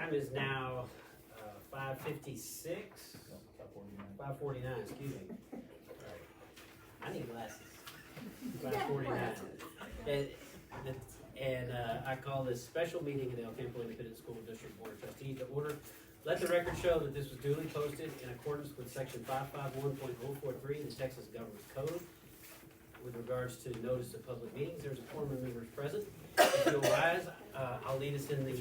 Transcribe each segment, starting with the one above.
time is now 5:56. 5:49, excuse me. Right. I need glasses. 5:49. And I call this special meeting of the El Campo Independent School District Board of Trustees to order. Let the record show that this was duly posted in accordance with section 551.043 in the Texas Government Code. With regards to notice of public meetings, there's a quorum of members present. If you'll rise, I'll lead us in the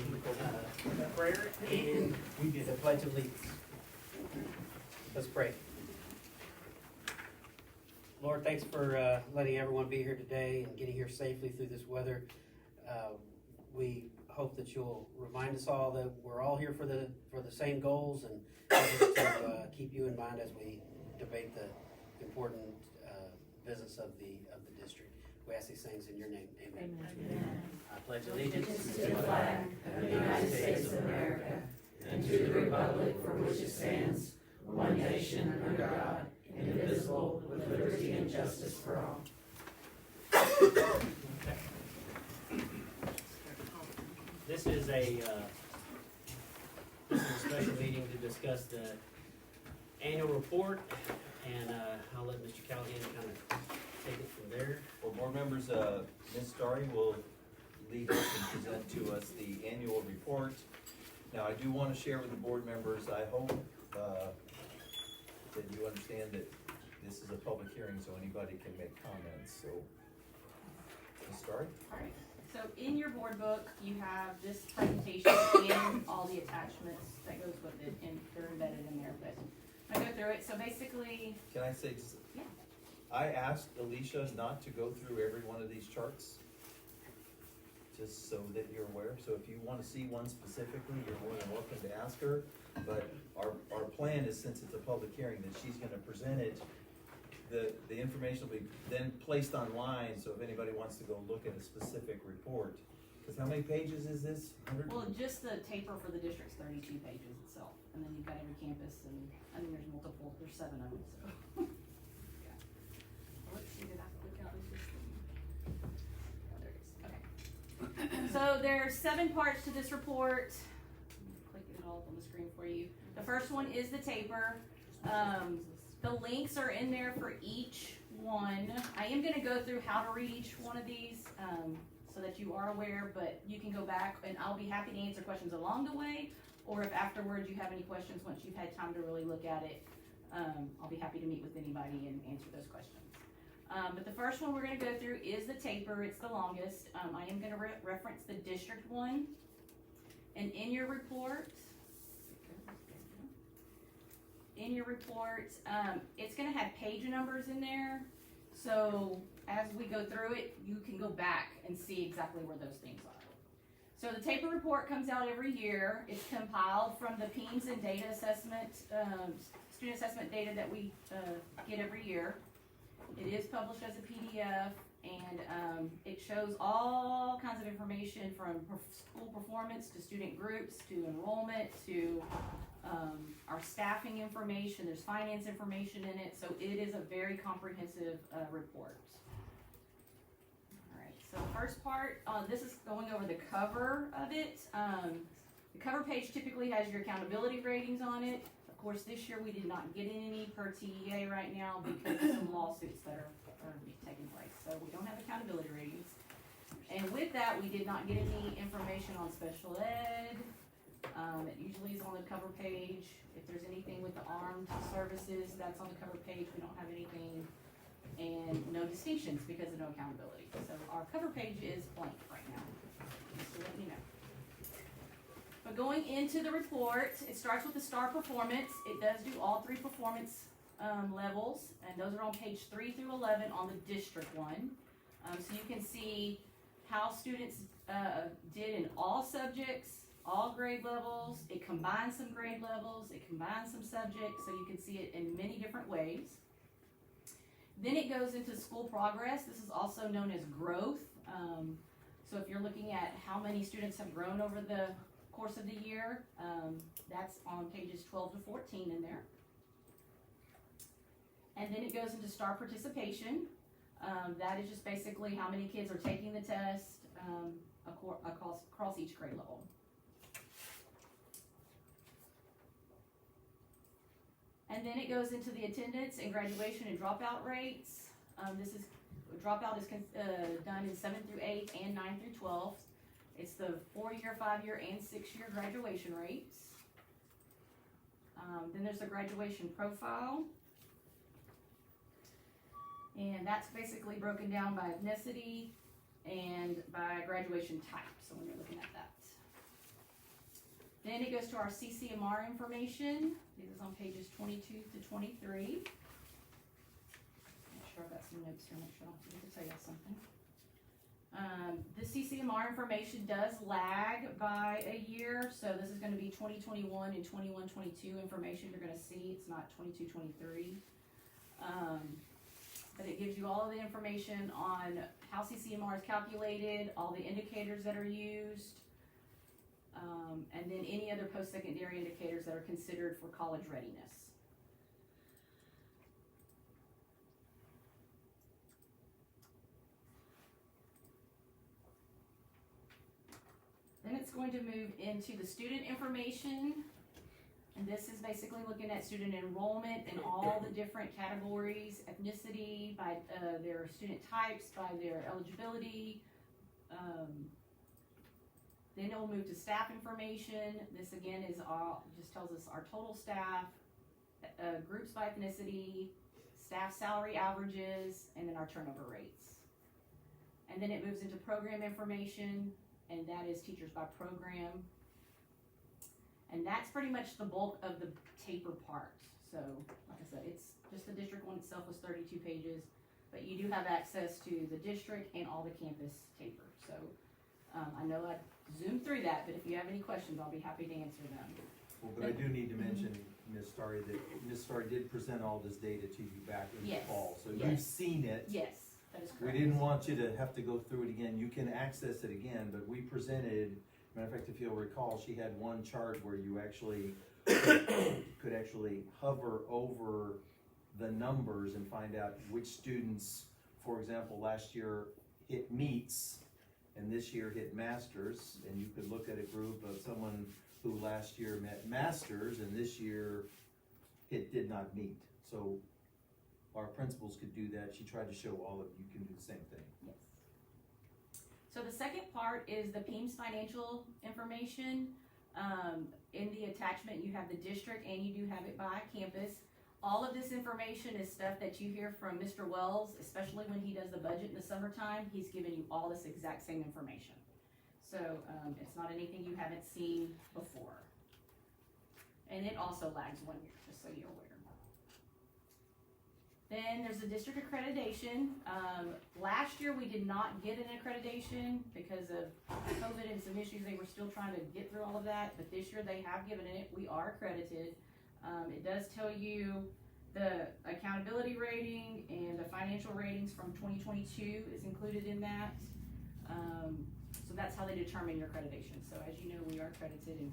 prayer and the Pledge of Allegiance. Let's pray. Lord, thanks for letting everyone be here today and getting here safely through this weather. We hope that you'll remind us all that we're all here for the same goals, and to keep you in mind as we debate the important business of the district. We ask these things in your name. Amen. Amen. I pledge allegiance To the flag of the United States of America and to the republic for which it stands, one nation under God, indivisible, with liberty and justice for all. Okay. This is a special meeting to discuss the annual report, and I'll let Mr. Callahan kind of take it from there. Well, board members, Ms. Starry will lead us and present to us the annual report. Now, I do want to share with the board members, I hope that you understand that this is a public hearing, so anybody can make comments. So, Ms. Starry? All right. So in your board book, you have this presentation and all the attachments that goes with it, and they're embedded in there. But I go through it. So basically, Can I say, just, yeah. I asked Alicia not to go through every one of these charts, just so that you're aware. So if you want to see one specifically, you're more than welcome to ask her. But our plan is, since it's a public hearing, that she's going to present it. The information will be then placed online, so if anybody wants to go look at a specific report. Because how many pages is this? 100? Well, just the taper for the district's 32 pages itself, and then you've got every campus, and I mean there's multiple. There's 7 of them. So yeah. Let's see. Did I click out this thing? Oh, there it is. Okay. So there's 7 parts to this report. Click it all up on the screen for you. The first one is the taper. The links are in there for each one. I am going to go through how to read each one of these so that you are aware, but you can go back and I'll be happy to answer questions along the way, or if afterwards you have any questions once you've had time to really look at it, I'll be happy to meet with anybody and answer those questions. But the first one we're going to go through is the taper. It's the longest. I am going to reference the district one. And in your report, it's going to have page numbers in there. So as we go through it, you can go back and see exactly where those things are. So the taper report comes out every year. It's compiled from the PEAMS and data assessment, student assessment data that we get every year. It is published as a PDF, and it shows all kinds of information from school performance to student groups to enrollment to our staffing information. There's finance information in it, so it is a very comprehensive report. All right, so the first part, this is going over the cover of it. The cover page typically has your accountability ratings on it. Of course, this year we did not get any per TEA right now because of some lawsuits that are taking place. So we don't have accountability ratings. And with that, we did not get any information on special ed. It usually is on the cover page. If there's anything with the armed services, that's on the cover page. We don't have anything, and no distinctions because of no accountability. So our cover page is blank right now, just to let you know. But going into the report, it starts with the STAR performance. It does do all 3 performance levels, and those are on page 3 through 11 on the district one. So you can see how students did in all subjects, all grade levels. It combines some grade levels, it combines some subjects, so you can see it in many different ways. Then it goes into school progress. This is also known as growth. So if you're looking at how many students have grown over the course of the year, that's on pages 12 to 14 in there. And then it goes into STAR participation. That is just basically how many kids are taking the test across each grade level. And then it goes into the attendance and graduation and dropout rates. Dropout is done in 7th through 8th and 9th through 12th. It's the 4-year, 5-year, and 6-year graduation rates. Then there's the graduation profile. And that's basically broken down by ethnicity and by graduation type, so when you're looking at that. Then it goes to our CCMR information. This is on pages 22 to 23. Make sure I've got some notes here, make sure I don't forget to tell you something. The CCMR information does lag by a year, so this is gonna be 2021 and 21-22 information you're gonna see. It's not 22-23. But it gives you all of the information on how CCMR is calculated, all the indicators that are used, and then any other post-secondary indicators that are considered for college readiness. Then it's going to move into the student information. And this is basically looking at student enrollment in all the different categories, ethnicity, by their student types, by their eligibility. Then it will move to staff information. This again is all, just tells us our total staff, groups by ethnicity, staff salary averages, and then our turnover rates. And then it moves into program information, and that is teachers by program. And that's pretty much the bulk of the taper part. So, like I said, it's just the district one itself was 32 pages, but you do have access to the district and all the campus taper. So, I know I zoomed through that, but if you have any questions, I'll be happy to answer them. Well, but I do need to mention, Ms. Starry, that Ms. Starry did present all this data to you back in the Yes. fall. So Yes. you've seen it. Yes, that is We correct. didn't want you to have to go through it again. You can access it again, but we presented, matter of fact, if you'll recall, she had one chart where you actually could actually hover over the numbers and find out which students, for example, last year hit meets and this year hit masters, and you could look at a group of someone who last year met masters and this year did not meet. So our principals could do that. She tried to show all of you can do the same thing. Yes. So the second part is the PEAMS financial information. In the attachment, you have the district and you do have it by campus. All of this information is stuff that you hear from Mr. Wells, especially when he does the budget in the summertime. He's giving you all this exact same information. So it's not anything you haven't seen before. And it also lags 1 year, just so you're aware. Then there's the district accreditation. Last year we did not get an accreditation because of COVID and some issues. They were still trying to get through all of that, but this year they have given it. We are accredited. It does tell you the accountability rating and the financial ratings from 2022 is included in that. So that's how they determine your accreditation. So as you know, we are accredited, and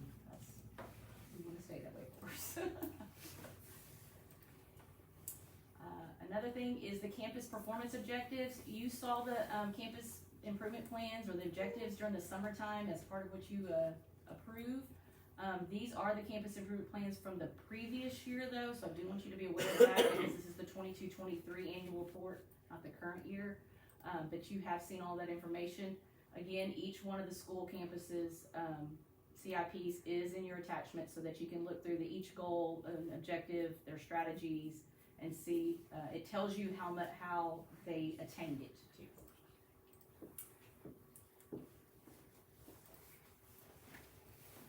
we want to stay that way, of course. Another thing is the campus performance objectives. You saw the campus improvement plans or the objectives during the summertime as part of what you approve. These are the campus improvement plans from the previous year though, so I do want you to be aware of that because this is the 22-23 annual report, not the current year. But you have seen all that information. Again, each one of the school campuses CIPs is in your attachment so that you can look through each goal and objective, their strategies, and see, it tells you how they attained it too.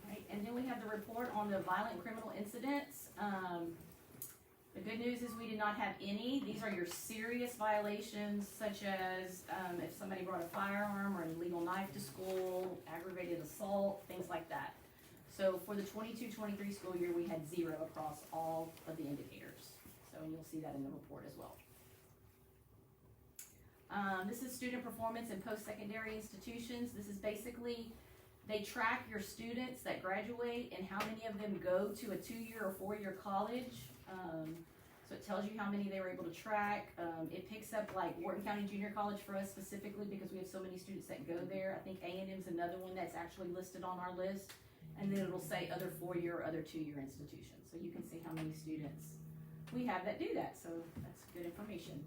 Right, and then we have the report on the violent criminal incidents. The good news is we did not have any. These are your serious violations, such as if somebody brought a firearm or an illegal knife to school, aggravated assault, things like that. So for the 22-23 school year, we had 0 across all of the indicators. So, and you'll see that in the report as well. This is student performance in post-secondary institutions. This is basically, they track your students that graduate and how many of them go to a 2-year or 4-year college. So it tells you how many they were able to track. It picks up like Wharton County Junior College for us specifically because we have so many students that go there. I think A&M's another one that's actually listed on our list. And then it'll say other 4-year or other 2-year institutions. So you can see how many students we have that do that, so that's good information.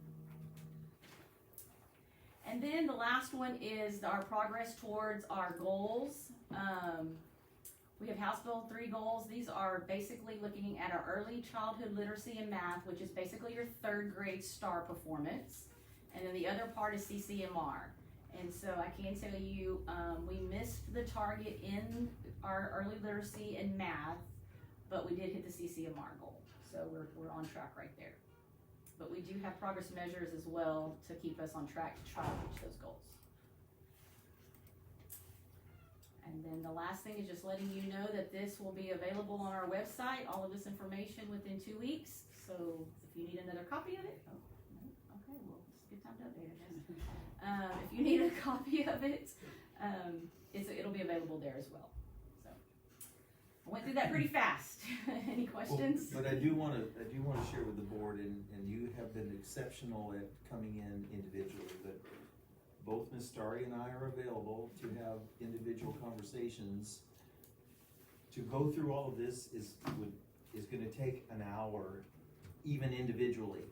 And then the last one is our progress towards our goals. We have House Bill 3 goals. These are basically looking at our early childhood literacy and math, which is basically your 3rd grade STAR performance. And then the other part is CCMR. And so I can tell you, we missed the target in our early literacy and math, but we did hit the CCMR goal. So we're on track right there. But we do have progress measures as well to keep us on track to try to reach those goals. And then the last thing is just letting you know that this will be available on our website, all of this information within 2 weeks. So if you need another copy of it, okay, well, it's a good time to update it, I guess. If you need a copy of it, it'll be available there as well. So I went through that pretty fast. Any questions? Well, but I do wanna share with the board, and you have been exceptional at coming in individually, but both Ms. Starry and I are available to have individual conversations. To go through all of this is gonna take an hour, even individually.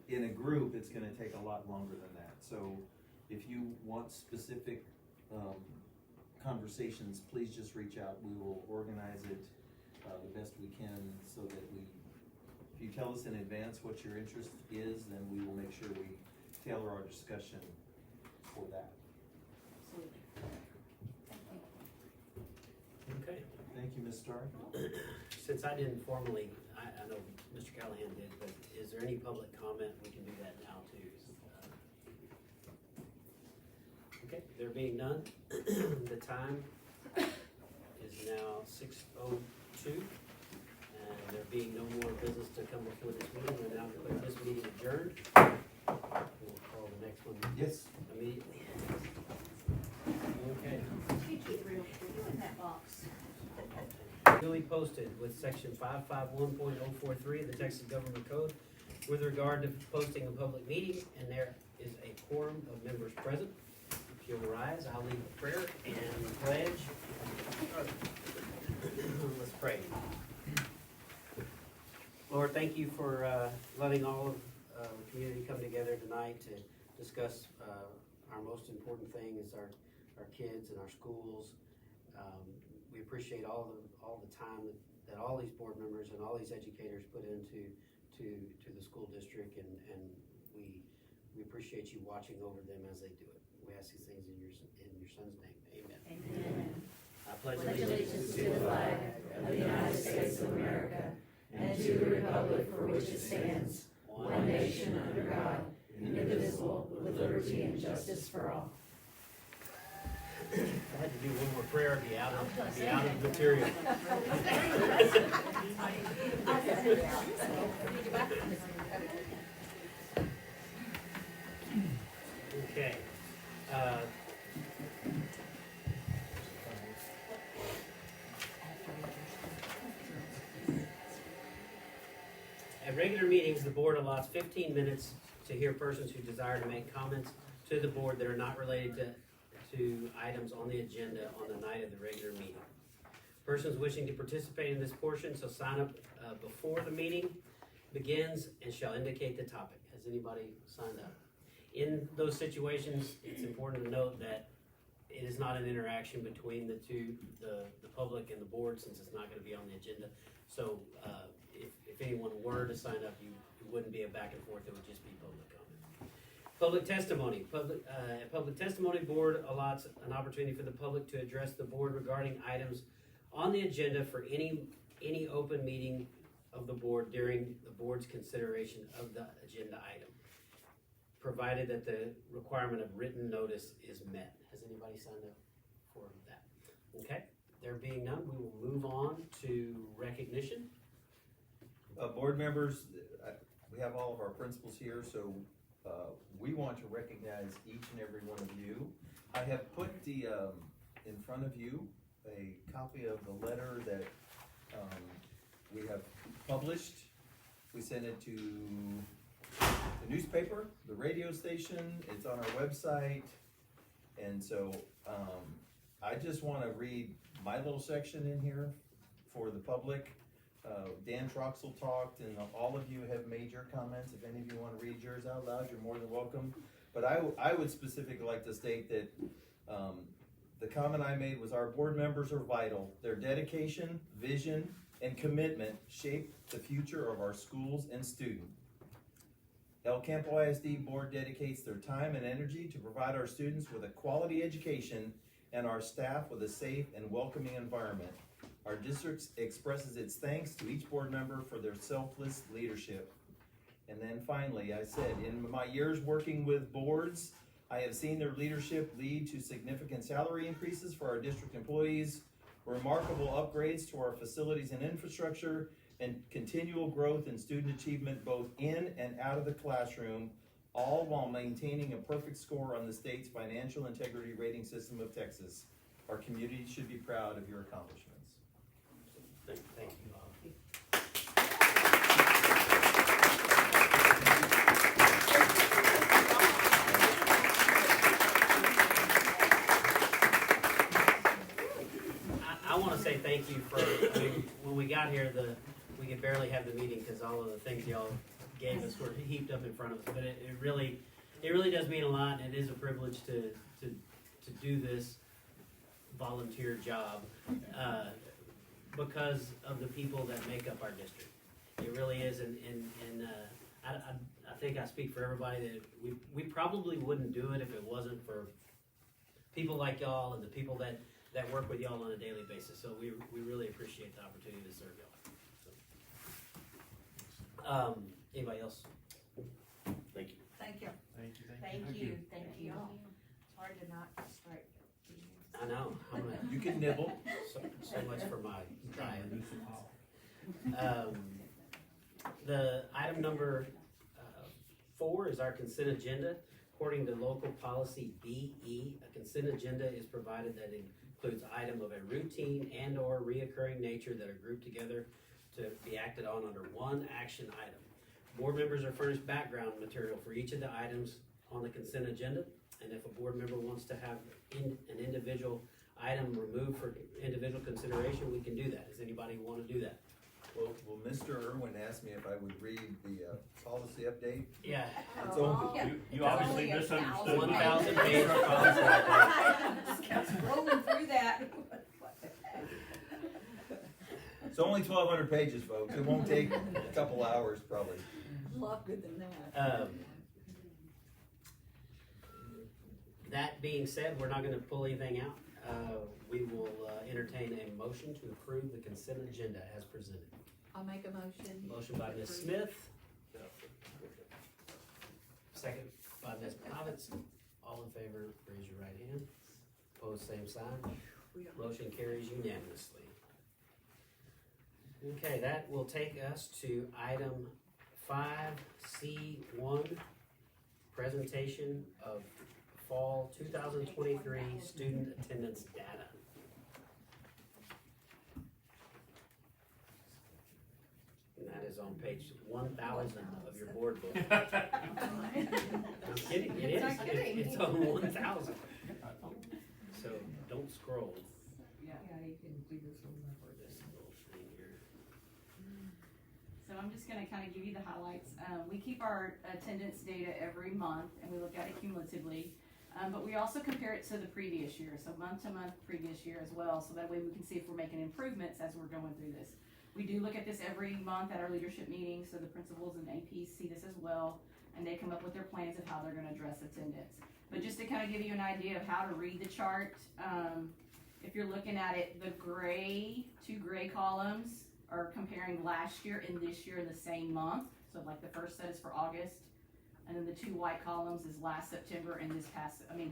In a group, it's gonna take a lot longer than that. So if you want specific conversations, please just reach out. We will organize it the best we can so that if you tell us in advance what your interest is, then we will make sure we tailor our discussion for that. Absolutely. Okay. Thank you, Ms. Starr. Since I didn't formally, I know Mr. Callahan did, but is there any public comment? We can do that now too. Okay, there being none, the time is now 6:02, and there being no more business to come before this meeting, we now declare this meeting adjourned. We'll call the next one Yes. immediately. Okay. In that box. Duly posted with section 551.043 of the Texas Government Code with regard to posting a public meeting, and there is a quorum of members present. If you'll rise, I'll lead the prayer and pledge. Let's pray. Lord, thank you for letting all of the community come together tonight to discuss our most important thing is our kids and our schools. We appreciate all the time that all these board members and all these educators put into the school district, and we appreciate you watching over them as they do it. We ask these things in your son's name. Amen. Amen. I pledge Pledge allegiance to the flag of the United States of America and to the republic for which it stands, one nation under God, indivisible, with liberty and justice for all. I had to do one more prayer, be out of material. Okay. At regular meetings, the board allots 15 minutes to hear persons who desire to make comments to the board that are not related to items on the agenda on the night of the regular meeting. Persons wishing to participate in this portion shall sign up before the meeting begins and shall indicate the topic. Has anybody signed up? In those situations, it's important to note that it is not an interaction between the public and the board, since it's not going to be on the agenda. So if anyone were to sign up, it wouldn't be a back and forth, it would just be public comment. Public testimony. Public testimony board allots an opportunity for the public to address the board regarding items on the agenda for any open meeting of the board during the board's consideration of the agenda item, provided that the requirement of written notice is met. Has anybody signed up for that? Okay, there being none, we will move on to recognition. Board members, we have all of our principals here, so we want to recognize each and every one of you. I have put in front of you a copy of the letter that we have published. We sent it to the newspaper, the radio station, it's on our website, and so I just want to read my little section in here for the public. Dan Troxel talked, and all of you have made your comments. If any of you wanna read yours out loud, you're more than welcome. But I would specifically like to state that, the comment I made was our board members are vital. Their dedication, vision, and commitment shape the future of our schools and students. El Campo ISD Board dedicates their time and energy to provide our students with a quality education and our staff with a safe and welcoming environment. Our district expresses its thanks to each board member for their selfless leadership. And then finally, I said, in my years working with boards, I have seen their leadership lead to significant salary increases for our district employees, remarkable upgrades to our facilities and infrastructure, and continual growth in student achievement both in and out of the classroom, all while maintaining a perfect score on the state's financial integrity rating system of Texas. Our community should be proud of your accomplishments. Thank you, Bob. I want to say thank you for, I mean, when we got here, we could barely have the meeting because all of the things y'all gave us were heaped up in front of us. But it really does mean a lot, and it is a privilege to do this volunteer job because of the people that make up our district. It really is, and I think I speak for everybody that we probably wouldn't do it if it wasn't for people like y'all and the people that work with y'all on a daily basis. So we really appreciate the opportunity to serve y'all. So, anybody else? Thank you. Thank you. Thank you. Thank you. Thank you all. It's hard to not strike. I know. You can nibble. So much for my diet. The item number 4 is our consent agenda. According to local policy BE, a consent agenda is provided that includes item of a routine and or reoccurring nature that are grouped together to be acted on under one action item. Board members are furnished background material for each of the items on the consent agenda, and if a board member wants to have an individual item removed for individual consideration, we can do that. Does anybody want to do that? Well, Mr. Irwin asked me if I would read the policy update. Yeah. It's only, You obviously misunderstood. 1,000 page policy update. Just kept scrolling through that. it's only 1,200 pages, folks. It won't take a couple hours, probably. Longer than that. That being said, we're not going to pull anything out. We will entertain a motion to approve the consent agenda as presented. I'll make a motion. Motion by Ms. Smith. Second by Ms. Povitz. All in favor, raise your right hand. Opposed, same sign. Motion carries unanimously. Okay, that will take us to item 5C1, presentation of fall 2023 student attendance data. And that is on page 1,000 of your board book. I'm kidding, it is. It's on 1,000. So don't scroll. Yeah, you can do this one. For this little thing here. So I'm just gonna kind of give you the highlights. We keep our attendance data every month and we look at it cumulatively. But we also compare it to the previous year, so month to month previous year as well, so that way we can see if we're making improvements as we're going through this. We do look at this every month at our leadership meetings, so the principals and APs see this as well, and they come up with their plans of how they're gonna address attendance. But just to kind of give you an idea of how to read the chart, if you're looking at it, the two gray columns are comparing last year and this year in the same month. So like the first set is for August, and then the two white columns is last September and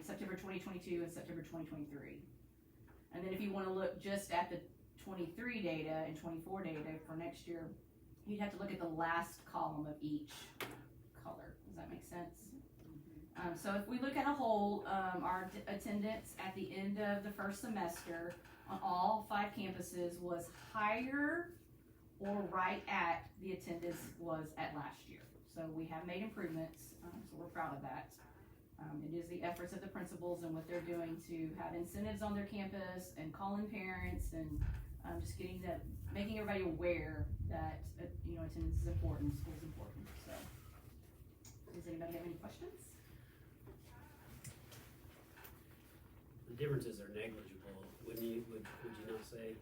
September 2022 and September 2023. And then if you want to look just at the 23 data and 24 data for next year, you'd have to look at the last column of each color. Does that make sense? So if we look at a whole, our attendance at the end of the first semester on all 5 campuses was higher or right at the attendance was at last year. So we have made improvements, so we're proud of that. It is the efforts of the principals and what they're doing to have incentives on their campus and calling parents and, just making everybody aware that, attendance is important, school's important, so. Does anybody have any questions? The differences are negligible, would you not say?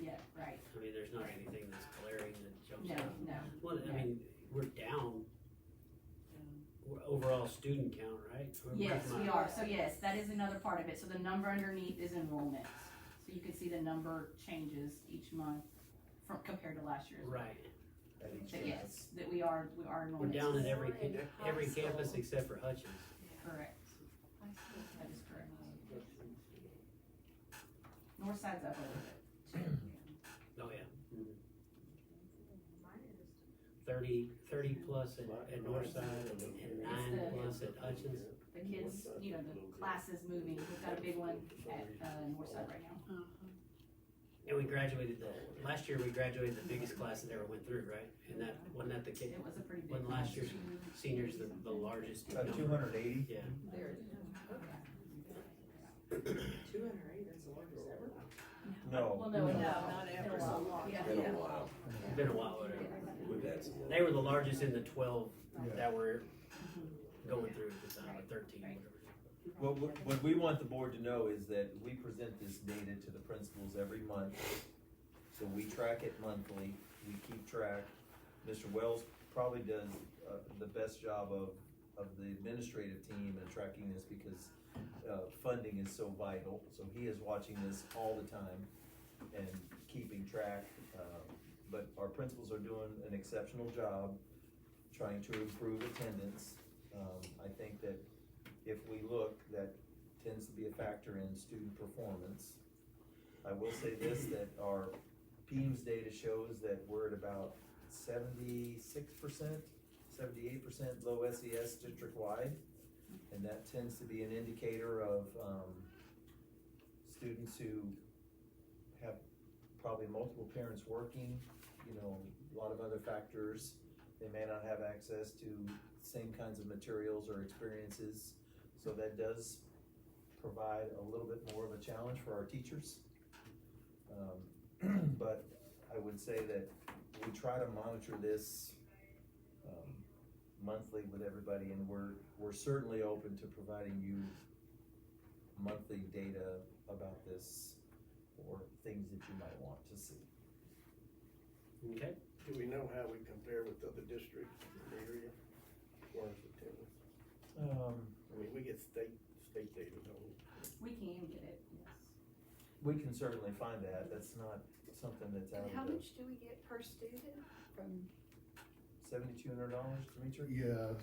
Yeah, right. I mean, there's not anything that's glaring that jumps No, out. no. Well, I mean, we're down, overall student count, right? Yes, we are. So yes, that is another part of it. So the number underneath is enrollment. So you can see the number changes each month compared to last year's. Right. At each But campus. yes, that we are We're enrollment. down at every High school. campus except for Hutchins. Correct. That is correct. Northside's up a little bit too. Oh, yeah. 30 plus at Northside and 9 plus at Hutchins. The kids, the class is moving. We've got a big one at, Northside right now. And last year we graduated the biggest class that ever went through, right? And wasn't that the case? It was a pretty big Wasn't class. last year's seniors the largest? 280? Yeah. 208, that's the largest ever? No. Well, no, not ever. It's a lot. Yeah, Been a yeah. while. Been a while, whatever. We've had some. They were the largest in the 12 that were going through at the time, or 13, whatever. Well, what we want the board to know is that we present this data to the principals every month. So we track it monthly, we keep track. Mr. Wells probably does the best job of the administrative team in tracking this because funding is so vital. So he is watching this all the time and keeping track. But our principals are doing an exceptional job trying to improve attendance. I think that if we look, that tends to be a factor in student performance. I will say this, that our PEAMS data shows that we're at about 76%, 78% low SES district-wide. And that tends to be an indicator of students who have probably multiple parents working, a lot of other factors. They may not have access to same kinds of materials or experiences. So that does provide a little bit more of a challenge for our teachers. But I would say that we try to monitor this monthly with everybody, and we're certainly open to providing you monthly data about this or things that you might want to see. Okay. Do we know how we compare with other districts in the area as far as attendance? I mean, we get state data, don't we? We can get it, yes. We can certainly find that. That's not something that's out And how of the much do we get per student from? $7,200, Demetri? Yeah,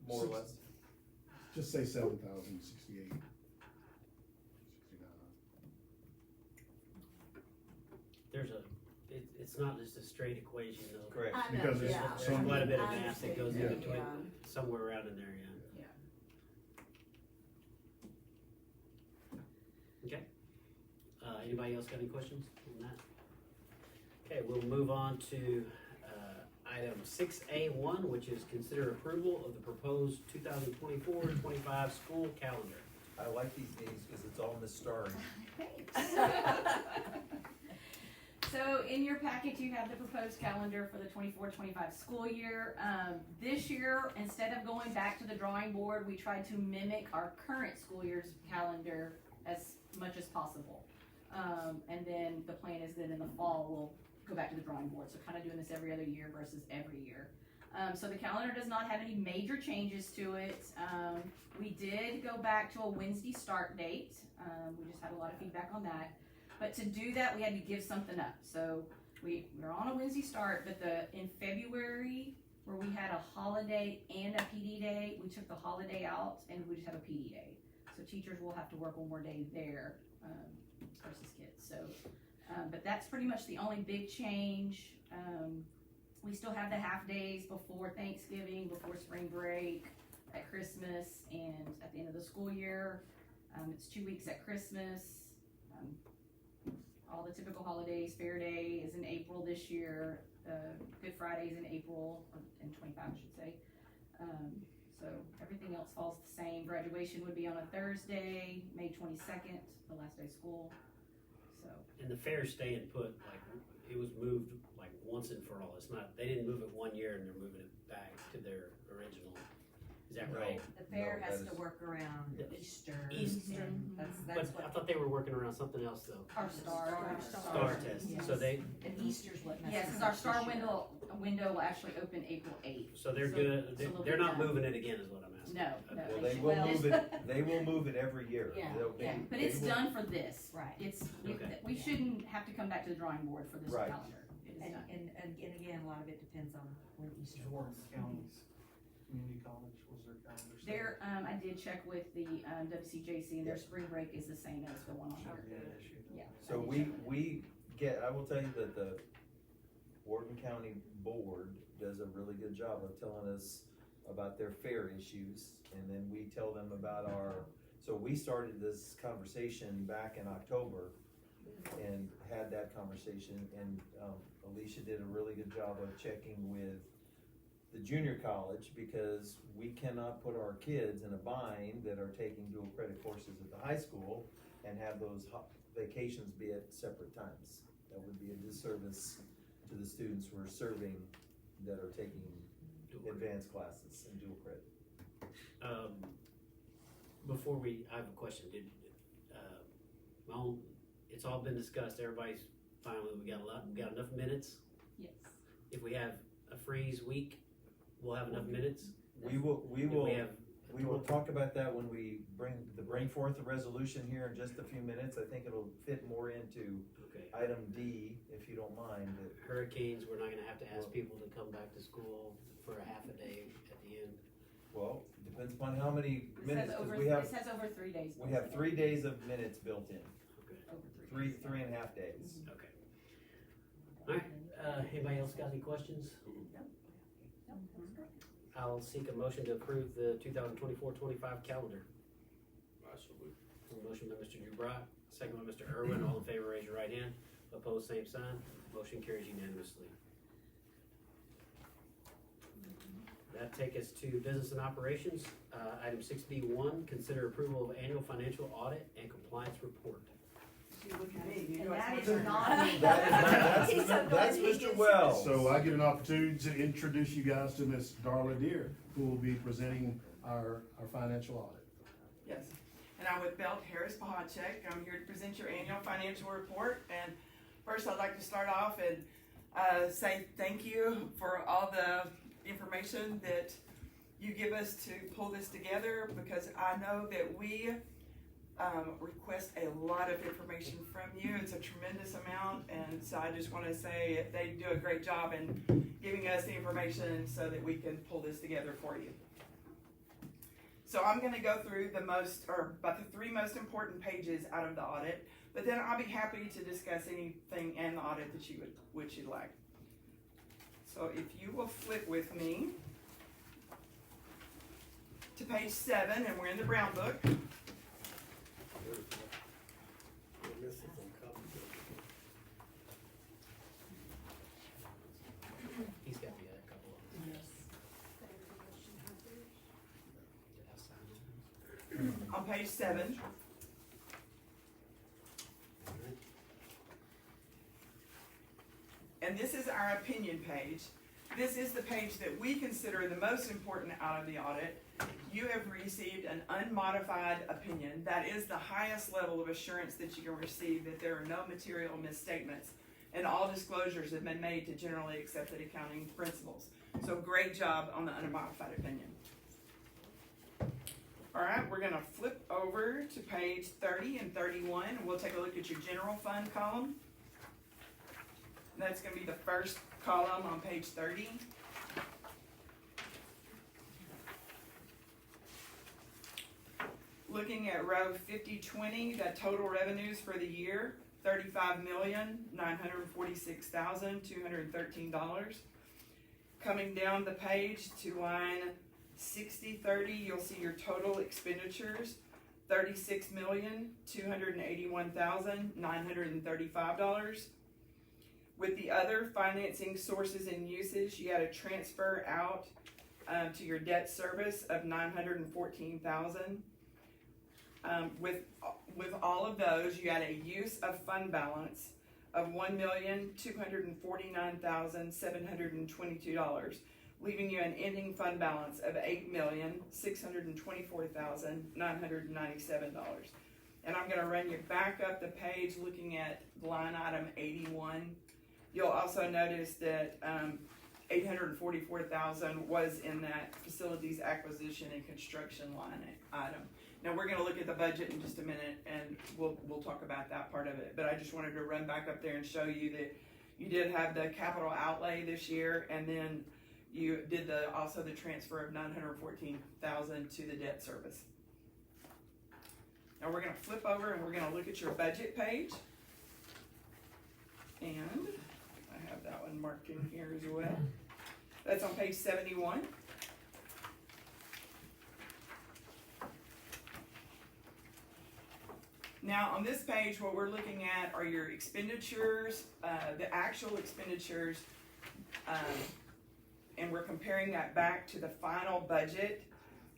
More or less. just say 7,068. It's not just a straight equation though. Correct. I know, Because it's yeah. some- There's quite a bit of I math that understand goes in that, between, yeah. somewhere around in there, yeah. Okay. Anybody else got any questions on that? Okay, we'll move on to, item 6A1, which is consider approval of the proposed 2024-25 school calendar. I like these names because it's all misstarring. So in your packet, you have the proposed calendar for the 24-25 school year. This year, instead of going back to the drawing board, we tried to mimic our current school year's calendar as much as possible. And then the plan is that in the fall, we'll go back to the drawing board. So kind of doing this every other year versus every year. So the calendar does not have any major changes to it. We did go back to a Wednesday start date. We just had a lot of feedback on that. But to do that, we had to give something up. So we're on a Wednesday start, but in February, where we had a holiday and a PD day, we took the holiday out and we just have a PD day. So teachers will have to work one more day there versus kids. So, but that's pretty much the only big change. We still have the half days before Thanksgiving, before spring break, at Christmas, and at the end of the school year. It's 2 weeks at Christmas. All the typical holidays. Fair Day is in April this year. Good Friday is in April, or in 25, I should say. So everything else falls the same. Graduation would be on a Thursday, May 22nd, the last day of school. So, And the fairs staying put, like, it was moved like once and for all. It's not, they didn't move it 1 year and they're moving it back to their original. Is that right? The fair No, has that to is- work around Easter. Easter. and That's But I what, thought they were working around something else though. our star. Star test. Yes. So they, and Easter's what messes Yes, because up our star this year. window will actually open April 8th. so they're So- good. so They're, they'll they're be not done. moving it again, is what I'm asking. No, no. Well, they they should- will well- move it, they will move it every year. Yeah, They'll- they- Yeah, but they it's will- done for this. Right. Okay. We shouldn't have to come back to the drawing board for this Right. calendar. It is And, done. and again, a lot of it depends on when Easter Jordan falls. County's community college was their calendar. set. There, I did check with the, WCJC and their spring break is the same as the one on Shouldn't here. be an issue. Yeah. So we get, I will tell you that the Wharton County Board does a really good job of telling us about their fair issues, and then we tell them about our, so we started this conversation back in October and had that conversation, and, Alicia did a really good job of checking with the junior college, because we cannot put our kids in a bind that are taking dual credit courses at the high school and have those vacations be at separate times. That would be a disservice to the students we're serving that are taking advanced classes in dual credit. Before I have a question. Well, it's all been discussed. Everybody's fine with it. We got enough minutes. Yes. If we have a freeze week, we'll have enough minutes. We will If we have talk about that when we bring forth the resolution here in just a few minutes. I think it'll fit more into okay. item D, if you don't mind, that Hurricanes, we're not gonna have to ask people to come back to school for a half a day at the end. well, depends upon how many This minutes, has cause over, we have, this has over 3 days. we have 3 days of minutes built in, Okay. Over 3 days. 3.5 days. Okay. Alright, anybody else got any questions? I'll seek a motion to approve the 2024-25 calendar. A motion by Mr. Dubrock, second by Mr. Irwin. All in favor, raise your right hand. Opposed, same sign. Motion carries unanimously. That take us to business and operations. Item 6B1, consider approval of annual financial audit and compliance report. And that is not me. He's so That's good. Mr. Wells. So I get an opportunity to introduce you guys to Miss Darla Deer, who will be presenting our financial audit. Yes, and I'm with Belt Harris Pahacek. I'm here to present your annual financial report. And first, I'd like to start off and say thank you for all the information that you give us to pull this together, because I know that we request a lot of information from you. It's a tremendous amount, and so I just want to say they do a great job in giving us the information so that we can pull this together for you. So I'm going to go through about the 3 most important pages out of the audit, but then I'll be happy to discuss anything in the audit that you'd like. So if you will flip with me to page 7, and we're in the Brown Book. We're missing some copies of He's got the other couple of them. Did I sign them? On page 7, Alright. and this is our opinion page. This is the page that we consider the most important out of the audit. You have received an unmodified opinion. That is the highest level of assurance that you can receive, that there are no material misstatements, and all disclosures have been made to generally accepted accounting principles. So great job on the unmodified opinion. All right, we're gonna flip over to page 30 and 31, and we'll take a look at your general fund column. That's gonna be the first column on page 30. Looking at row 5020, the total revenues for the year, $35,946,213. Coming down the page to line 6030, you'll see your total expenditures, $36,281,935. With the other financing sources and uses, you had a transfer out to your debt service of $914,000. With all of those, you had a use of fund balance of $1,249,722, leaving you an ending fund balance of $8,624,997. And I'm gonna run you back up the page looking at line item 81. You'll also notice that $844,000 was in that facilities acquisition and construction line item. Now, we're gonna look at the budget in just a minute, and we'll talk about that part of it, but I just wanted to run back up there and show you that you did have the capital outlay this year, and then you did also the transfer of $914,000 to the debt service. Now, we're gonna flip over and we're gonna look at your budget page, and I have that one marked in here as well. That's on page 71. Now, on this page, what we're looking at are your expenditures, the actual expenditures, and we're comparing that back to the final budget.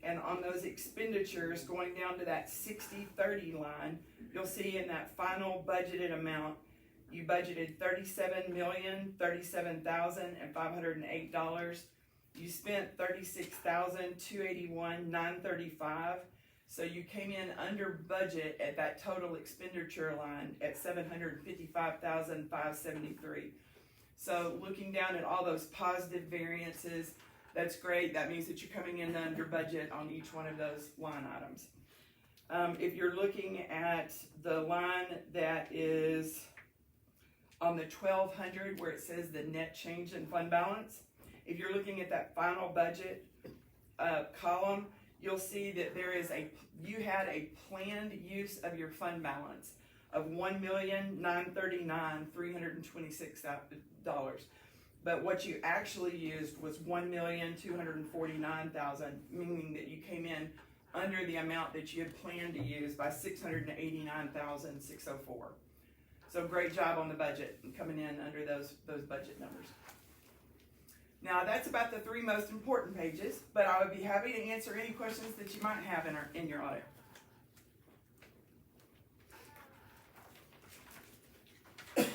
And on those expenditures, going down to that 60-30 line, you'll see in that final budgeted amount, you budgeted $37,037,508. You spent $36,281,935. So you came in under budget at that total expenditure line at $755,573. So looking down at all those positive variances, that's great. That means that you're coming in under budget on each one of those line items. If you're looking at the line that is on the 1200 where it says the net change in fund balance, if you're looking at that final budget column, you'll see that you had a planned use of your fund balance of $1,939,326. But what you actually used was $1,249,000, meaning that you came in under the amount that you had planned to use by $689,604. So great job on the budget and coming in under those budget numbers. Now, that's about the three most important pages, but I would be happy to answer any questions that you might have in your audit. I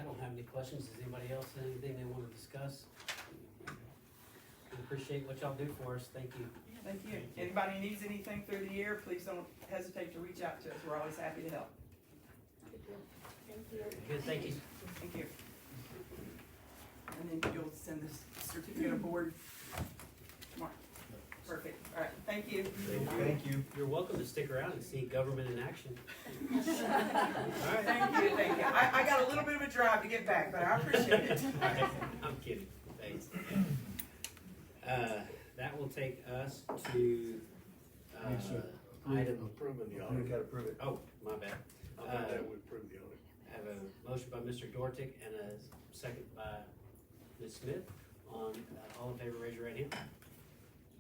don't have any questions. Does anybody else have anything they want to discuss? We appreciate what y'all do for us. Thank you. Thank you. Anybody needs anything through the year, please don't hesitate to reach out to us. We're always happy to help. Good, thank you. Thank you. And then you'll send this certificate of board tomorrow. Perfect. All right. Thank you. Thank you. You're welcome to stick around and see government in action. All right. Thank you. Thank you. I got a little bit of a drive to get back, but I appreciate it. I'm kidding. Thanks. That will take us to item. Approving the You audit. gotta prove it. Oh, my bad. I think that would approve the audit. I have a motion by Mr. Dortick and a second by Ms. Smith. All in favor, raise your right hand.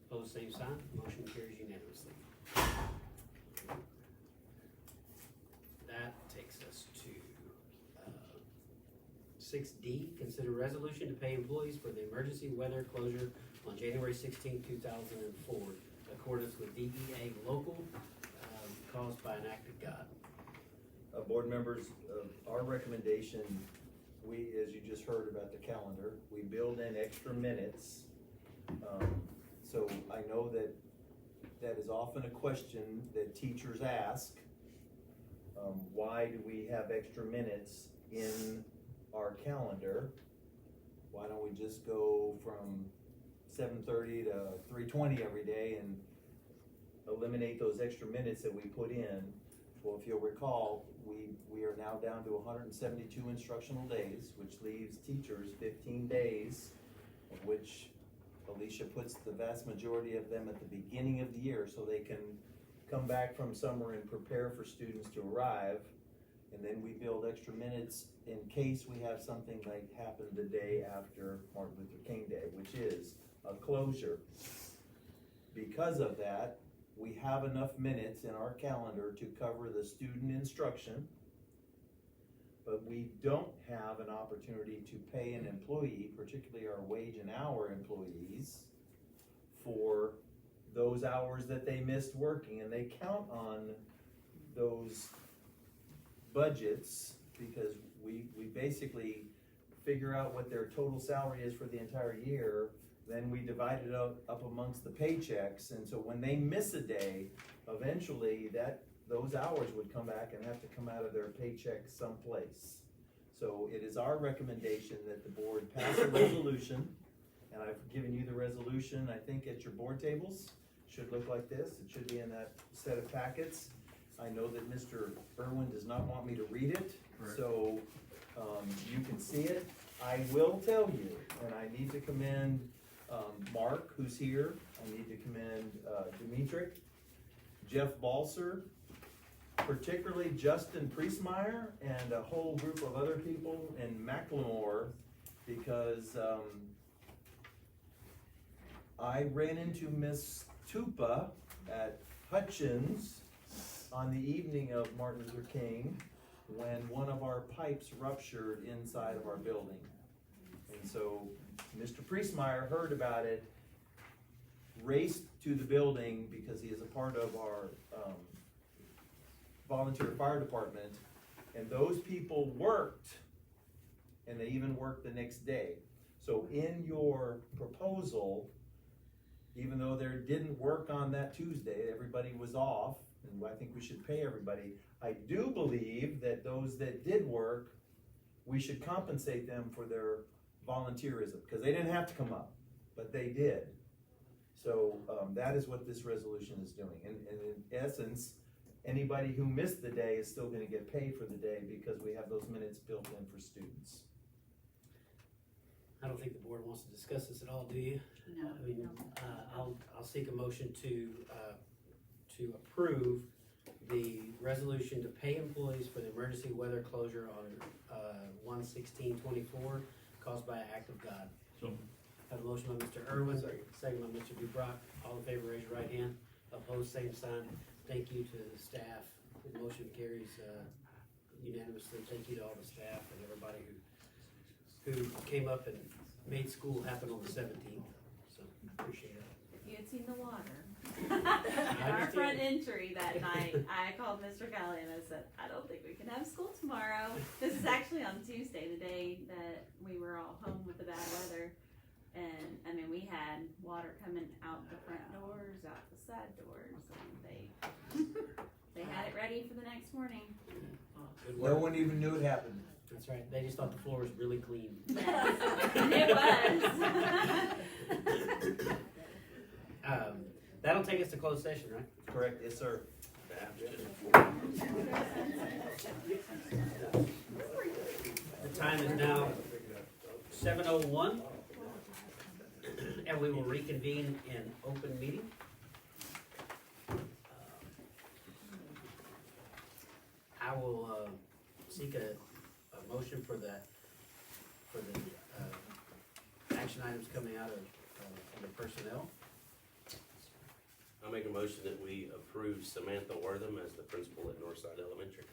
Opposed, same sign. Motion carries unanimously. That takes us to 6D, consider resolution to pay employees for the emergency weather closure on January 16, 2004, in accordance with DEA local, caused by an act of God. Board members, our recommendation, as you just heard about the calendar, we build in extra minutes. So I know that is often a question that teachers ask. Why do we have extra minutes in our calendar? Why don't we just go from 7:30 to 3:20 every day and eliminate those extra minutes that we put in? Well, if you'll recall, we are now down to 172 instructional days, which leaves teachers 15 days, of which Alicia puts the vast majority of them at the beginning of the year so they can come back from summer and prepare for students to arrive. And then we build extra minutes in case we have something like happen the day after Martin Luther King Day, which is a closure. Because of that, we have enough minutes in our calendar to cover the student instruction, but we don't have an opportunity to pay an employee, particularly our wage and hour employees, for those hours that they missed working, and they count on those budgets because we basically figure out what their total salary is for the entire year, then we divide it up amongst the paychecks, and so when they miss a day, eventually those hours would come back and have to come out of their paycheck someplace. So it is our recommendation that the board pass a resolution, and I've given you the resolution, I think at your board tables. Should look like this, it should be in that set of packets. I know that Mr. Irwin does not want me to read it, so you can see it. I will tell you, and I need to commend Mark, who's here. I need to commend Dimitri, Jeff Balser, particularly Justin Priestmeyer, and a whole group of other people in Macklemore, because I ran into Miss Tupa at Hutchins on the evening of Martin Luther King when one of our pipes ruptured inside of our building. And so Mr. Priestmeyer heard about it, raced to the building because he is a part of our volunteer fire department, and those people worked, and they even worked the next day. So in your proposal, even though there didn't work on that Tuesday, everybody was off, and I think we should pay everybody. I do believe that those that did work, we should compensate them for their volunteerism, because they didn't have to come up, but they did. So that is what this resolution is doing. And in essence, anybody who missed the day is still gonna get paid for the day because we have those minutes built in for students. I don't think the board wants to discuss this at all, do you? No. I mean, I'll seek a motion to approve the resolution to pay employees for the emergency weather closure on 1/16/24 caused by an act of God. So, Have a motion by Mr. Irwin, second by Mr. Dubrock. All in favor, raise your right hand. Opposed, same sign. Thank you to the staff. The motion carries unanimously. Thank you to all the staff and everybody who came up and made school happen on the 17th. So appreciate it. If you had seen the water. I Our understand. front entry that night, I called Mr. Kelly and I said, I don't think we can have school tomorrow. This is actually on Tuesday, the day that we were all home with the bad weather. And, I mean, we had water coming out the front doors, out the side doors, and they had it ready for the next morning. Good No work. one even knew it happened. That's right. They just thought the floor was really clean. Yes, and it was. That'll take us to closed session, right? Correct, yes, sir. The time is now 7:01, and we will reconvene in open meeting. I will seek a motion for the action items coming out of the personnel. I'll make a motion that we approve Samantha Wortham as the principal at Northside Elementary.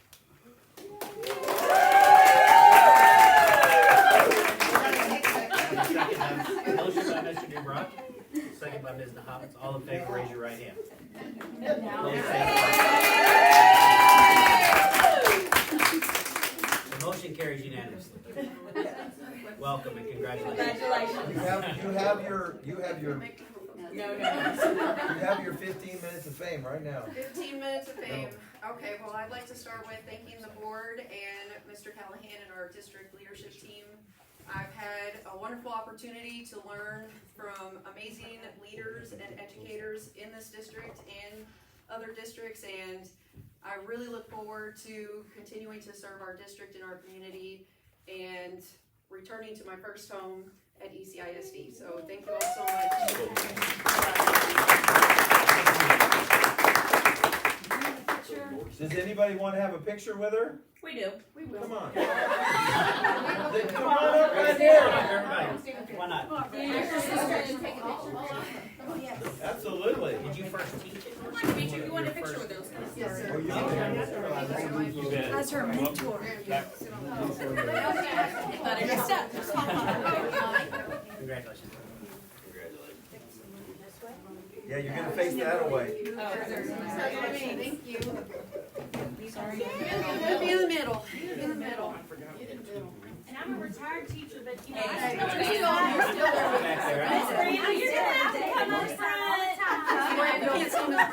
Motion by Mr. Dubrock, second by Ms. Nahavitz. All in favor, raise your right hand. Opposed, same sign. The motion carries unanimously. Welcome and congratulations. Congratulations. You have your No. You have your 15 minutes of fame right now. 15 minutes of fame. Okay, well, I'd like to start with thanking the board and Mr. Callahan and our district leadership team. I've had a wonderful opportunity to learn from amazing leaders and educators in this district and other districts, and I really look forward to continuing to serve our district and our community and returning to my first home at ECISD. So thank you all so much. picture? Does anybody wanna have a picture with her? We do. Come on. Then come on up right there. Everybody, why not? Absolutely. Did you first teach it? Nice to meet you. You want a picture with those guys? Yes, sir. Oh, you did. As her mentor. Next up. Congratulations. Yeah, you're gonna face that away. Thank you. Be in the middle, be in the middle. And I'm a retired teacher, but you know, Hey, I hey, still Back there, right? You're gonna have to come up front. Can't see Miss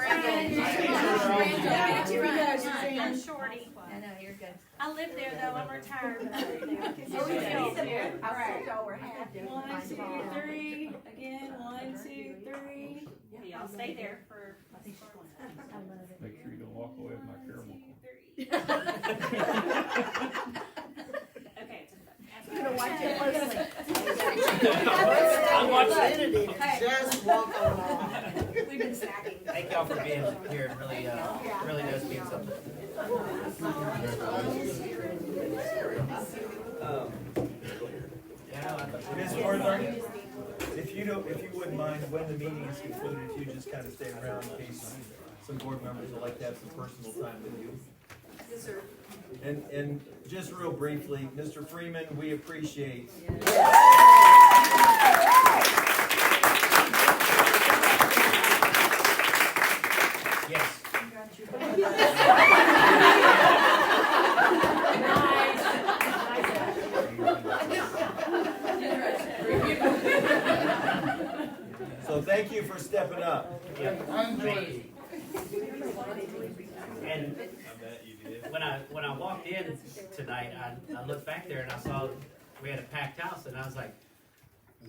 Brandon. I'm shorty. I know, you're good. I live there though, I'm retired, but I live there. Oh, you do? All right. 1, 2, 3, again, 1, 2, 3. Yeah, I'll stay there for. Make sure you don't walk away with my caramel. Okay. I'm gonna watch it closely. I'm watching. Just walk along. We've been snacking. Thank y'all for being here, it really does mean something. Ms. Worthing, if you wouldn't mind, when the meeting is concluded, if you just kind of stay around in case some board members would like to have some personal time with you. Yes, sir. And just real briefly, Mr. Freeman, we appreciate. Yes. So thank you for stepping up. And when I walked in tonight, I looked back there and I saw we had a packed house, and I was like,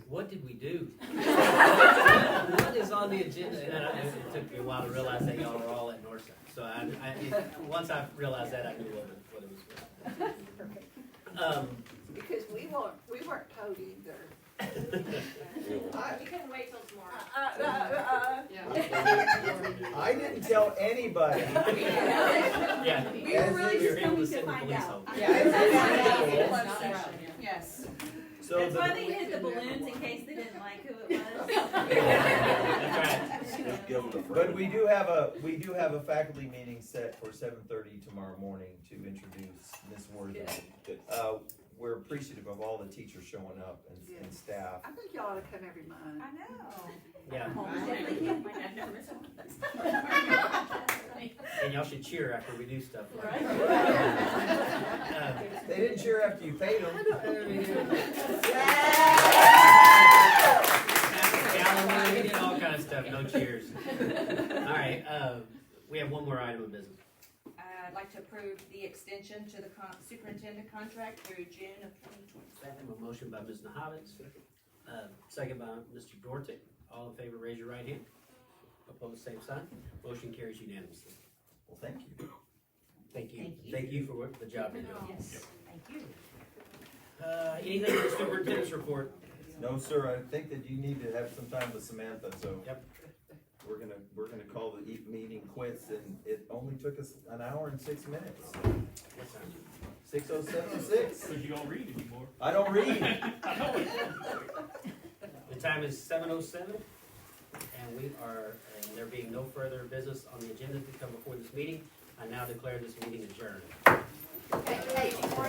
what did we do? What is on the agenda? And it took me a while to realize that y'all were all at Northside. So once I realized that, I knew what it was. Because we weren't told either. You couldn't wait till tomorrow. I didn't tell anybody. Yeah. We were really just able to coming send to the find police out. home. Yes. So That's why they hid the balloons in case they didn't like who it was. That's right. But we do have a faculty meeting set for 7:30 tomorrow morning to introduce Ms. Worthing. We're appreciative of all the teachers showing up and staff. I think y'all ought to come every month. I know. Yeah. And y'all should cheer after we do stuff. They didn't cheer after you paid them. Gallon, all kind of stuff, no cheers. All right, we have one more item of business. I'd like to approve the extension to the superintendent contract through June of 2027. A motion by Ms. Nahavitz, second by Mr. Dortick. All in favor, raise your right hand. Opposed, same sign. Motion carries unanimously. Well, thank you. Thank you. Thank you for the job you're doing. Yes, thank you. Anything in the superintendent's report? No, sir, I think that you need to have some time with Samantha, so. Yep. We're gonna call the meeting quits, and it only took us an hour and 6 minutes. What time? 6:07:06. Cause you don't read anymore. I don't read. The time is 7:07, and there being no further business on the agenda to come before this meeting, I now declare this meeting adjourned. Hey, before